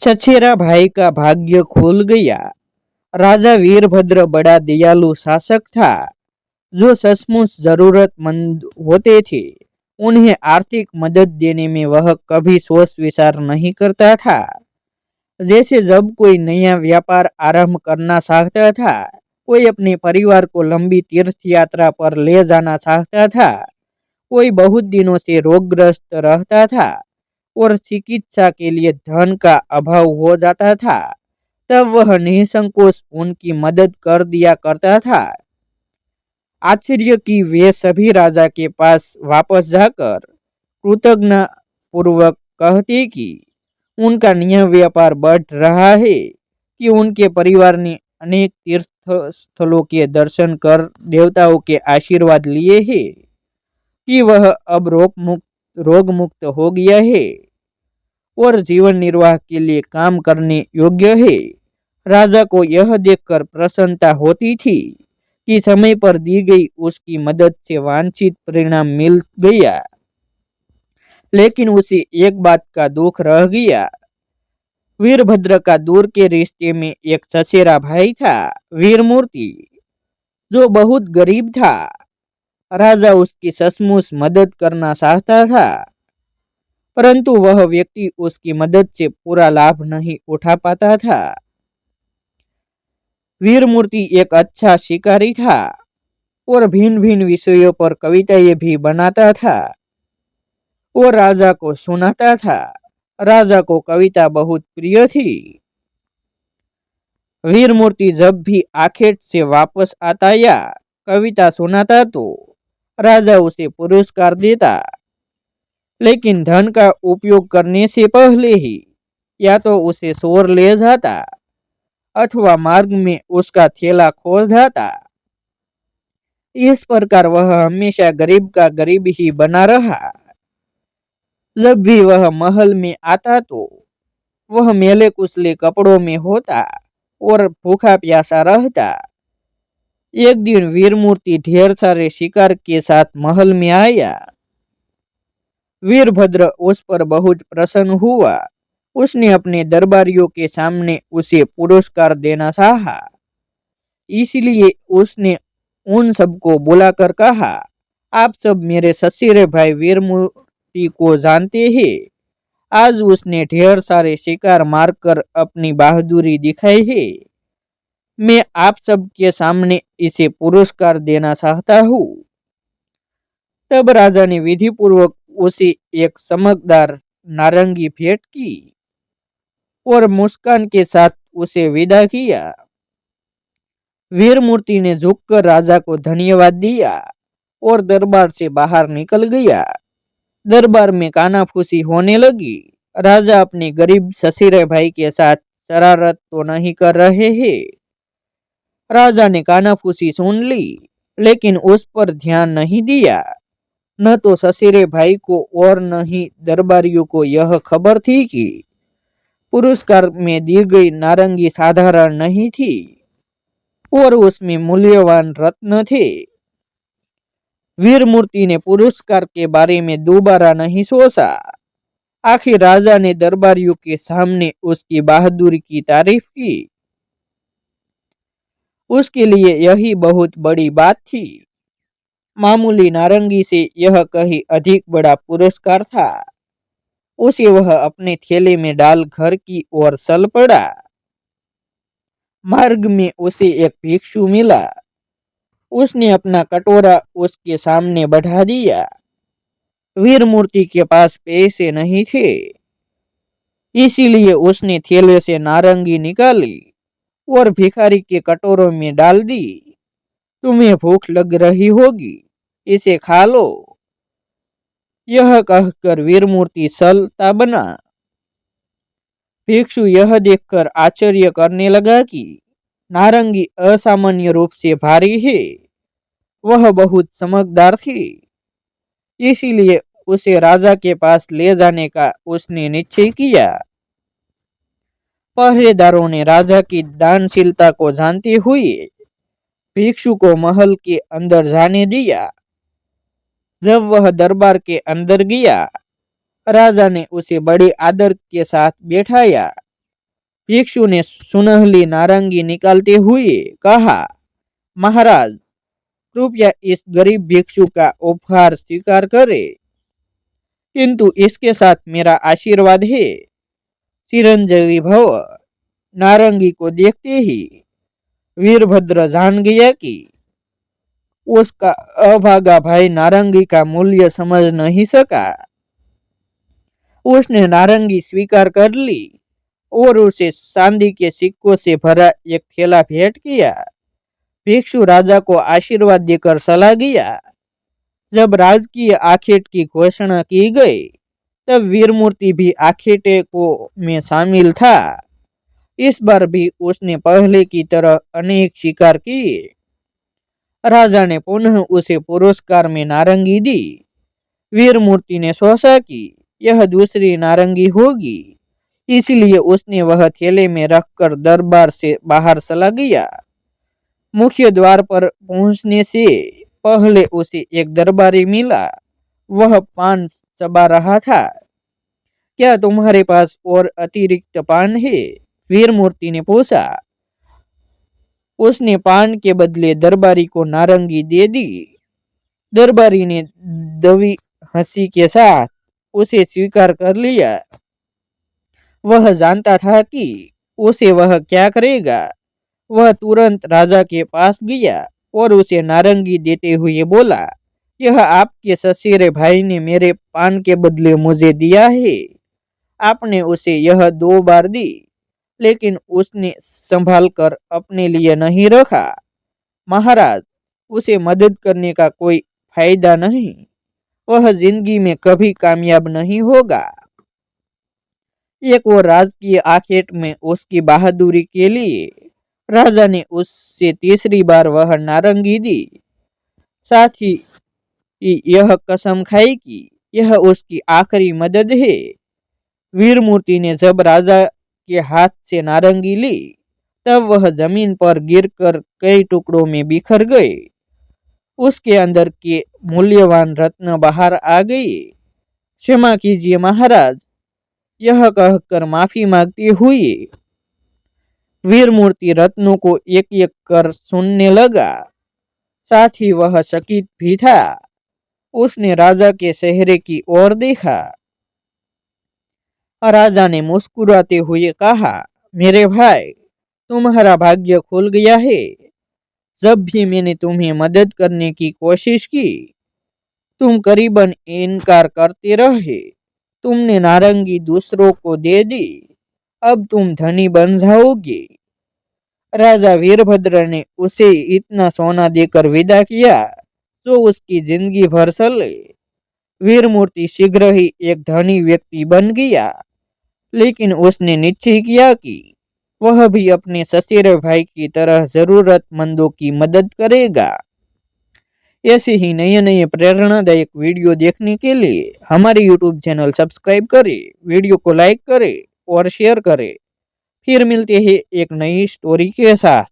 छछेरा भाई का भाग्य खुल गया। राजा वीरभद्र बड़ा दयालु शासक था। जो सचमुच जरूरतमंद होते थे उन्हें आर्थिक मदद देने में वह कभी सोच विचार नहीं करता था। जैसे जब कोई नया व्यापार आरंभ करना चाहता था, कोई अपने परिवार को लंबी तीर्थ यात्रा पर ले जाना चाहता था, कोई बहुत दिनों से रोगग्रस्त रहता था और चिकित्सा के लिए धन का अभाव हो जाता था, तब वह निसंकोच उनकी मदद कर दिया करता था। आश्चर्य कि वे सभी राजा के पास वापस जाकर कृतज्ञ पूर्वक कहते कि उनका नया व्यापार बढ़ रहा है, कि उनके परिवार ने अनेक तीर्थ स्थलों के दर्शन कर देवताओं के आशीर्वाद लिए हैं, कि वह अब रोग मुक्त हो गया है और जीवन निर्वाह के लिए काम करने योग्य है। राजा को यह देखकर प्रसन्नता होती थी कि समय पर दी गई उसकी मदद से वांछित परिणाम मिल गया। लेकिन उसे एक बात का दुख रह गया। वीरभद्र का दूर के रिश्ते में एक चचेरा भाई था, वीरमूर्ति, जो बहुत गरीब था। राजा उसकी सचमुच मदद करना चाहता था, परंतु वह व्यक्ति उसकी मदद से पूरा लाभ नहीं उठा पाता था। वीरमूर्ति एक अच्छा शिकारी था और भिन्न भिन्न विषयों पर कविताएं भी बनाता था और राजा को सुनाता था। राजा को कविता बहुत प्रिय थी। वीरमूर्ति जब भी आखेट से वापस आता या कविता सुनाता तो राजा उसे पुरस्कार देता, लेकिन धन का उपयोग करने से पहले ही या तो उसे चोर ले जाता अथवा मार्ग में उसका थैला खो जाता। इस प्रकार वह हमेशा गरीब का गरीब ही बना रहा। जब भी वह महल में आता तो वह मैले कुचले कपड़ों में होता और भूखा प्यासा रहता। एक दिन वीरमूर्ति ढेर सारे शिकार के साथ महल में आया। वीरभद्र उस पर बहुत प्रसन्न हुआ। उसने अपने दरबारियों के सामने उसे पुरस्कार देना चाहा। इसलिए उसने उन सबको बुलाकर कहा, आप सब मेरे ससुरे भाई वीरमूर्ति को जानते हैं। आज उसने ढेर सारे शिकार मारकर अपनी बहादुरी दिखाई है। मैं आप सब के सामने इसे पुरस्कार देना चाहता हूँ। तब राजा ने विधि पूर्वक उसे एक चमकदार नारंगी भेंट की और मुस्कान के साथ उसे विदा किया। वीरमूर्ति ने झुककर राजा को धन्यवाद दिया और दरबार से बाहर निकल गया। दरबार में कानाफूसी होने लगी। राजा अपने गरीब ससुरे भाई के साथ शरारत तो नहीं कर रहे हैं। राजा ने कानाफूसी सुन ली, लेकिन उस पर ध्यान नहीं दिया। न तो ससुरे भाई को और न ही दरबारियों को यह खबर थी कि पुरस्कार में दी गई नारंगी साधारण नहीं थी और उसमें मूल्यवान रत्न थे। वीरमूर्ति ने पुरस्कार के बारे में दोबारा नहीं सोचा। आखिर राजा ने दरबारियों के सामने उसकी बहादुरी की तारीफ की। उसके लिए यही बहुत बड़ी बात थी। मामूली नारंगी से यह कहीं अधिक बड़ा पुरस्कार था। उसे वह अपने थैले में डाल घर की ओर चल पड़ा। मार्ग में उसे एक भिक्षु मिला। उसने अपना कटोरा उसके सामने बढ़ा दिया। वीरमूर्ति के पास पैसे नहीं थे, इसीलिए उसने थैले से नारंगी निकाली और भिखारी के कटोरों में डाल दी। तुम्हें भूख लग रही होगी, इसे खा लो। यह कहकर वीरमूर्ति चलता बना। भिक्षु यह देखकर आश्चर्य करने लगा कि नारंगी असामान्य रूप से भारी है। वह बहुत चमकदार थी, इसीलिए उसे राजा के पास ले जाने का उसने निश्चय किया। पहरेदारों ने राजा की दानशीलता को जानते हुए भिक्षु को महल के अंदर जाने दिया। जब वह दरबार के अंदर गया, राजा ने उसे बड़े आदर के साथ बैठाया भिक्षु ने सुनहली नारंगी निकालते हुए कहा, महाराज, कृपया इस गरीब भिक्षु का उपहार स्वीकार करें, किंतु इसके साथ मेरा आशीर्वाद है, चिरंजीवी भव। नारंगी को देखते ही वीरभद्र जान गया कि उसका अभागा भाई नारंगी का मूल्य समझ नहीं सका। उसने नारंगी स्वीकार कर ली और उसे चांदी के सिक्कों से भरा एक थैला भेंट किया। भिक्षु राजा को आशीर्वाद देकर चला गया। जब राजकीय आखेट की घोषणा की गई, तब वीरमूर्ति भी आखेटे को में शामिल था। इस बार भी उसने पहले की तरह अनेक शिकार किए। राजा ने पुनः उसे पुरस्कार में नारंगी दी। वीरमूर्ति ने सोचा कि यह दूसरी नारंगी होगी, इसलिए उसने वह थैले में रखकर दरबार से बाहर चला गया। मुख्य द्वार पर पहुंचने से पहले उसे एक दरबारी मिला। वह पान चबा रहा था। क्या तुम्हारे पास और अतिरिक्त पान है? वीरमूर्ति ने पूछा। उसने पान के बदले दरबारी को नारंगी दे दी। दरबारी ने दवी हंसी के साथ उसे स्वीकार कर लिया। वह जानता था कि उसे वह क्या करेगा। वह तुरंत राजा के पास गया और उसे नारंगी देते हुए बोला, यह आपके ससेरे भाई ने मेरे पान के बदले मुझे दिया है। आपने उसे यह 2 बार दी, लेकिन उसने संभाल कर अपने लिए नहीं रखा। महाराज, उसे मदद करने का कोई फायदा नहीं। वह जिंदगी में कभी कामयाब नहीं होगा। एक और राजकीय आखेट में उसकी बहादुरी के लिए राजा ने उससे तीसरी बार वह नारंगी दी। साथ ही यह कसम खाई कि यह उसकी आखिरी मदद है। वीरमूर्ति ने जब राजा के हाथ से नारंगी ली, तब वह जमीन पर गिरकर कई टुकड़ों में बिखर गए। उसके अंदर के मूल्यवान रत्न बाहर आ गए। क्षमा कीजिए महाराज, यह कहकर माफी मांगते हुए वीरमूर्ति रत्नों को एक एक कर सुनने लगा। साथ ही वह चकित भी था। उसने राजा के चेहरे की ओर देखा। राजा ने मुस्कुराते हुए कहा, मेरे भाई, तुम्हारा भाग्य खुल गया है। जब भी मैंने तुम्हें मदद करने की कोशिश की, तुम करीबन इनकार करते रहे। तुमने नारंगी दूसरों को दे दी। अब तुम धनी बन जाओगे। राजा वीरभद्र ने उसे इतना सोना देकर विदा किया जो उसकी जिंदगी भर चले। वीरमूर्ति शीघ्र ही एक धनी व्यक्ति बन गया, लेकिन उसने निश्चय किया कि वह भी अपने ससेरे भाई की तरह जरूरतमंदों की मदद करेगा। ऐसे ही नए नए प्रेरणादायक वीडियो देखने के लिए हमारे YouTube चैनल सब्सक्राइब करें, वीडियो को लाइक करें और शेयर करें। फिर मिलते हैं एक नई स्टोरी के साथ।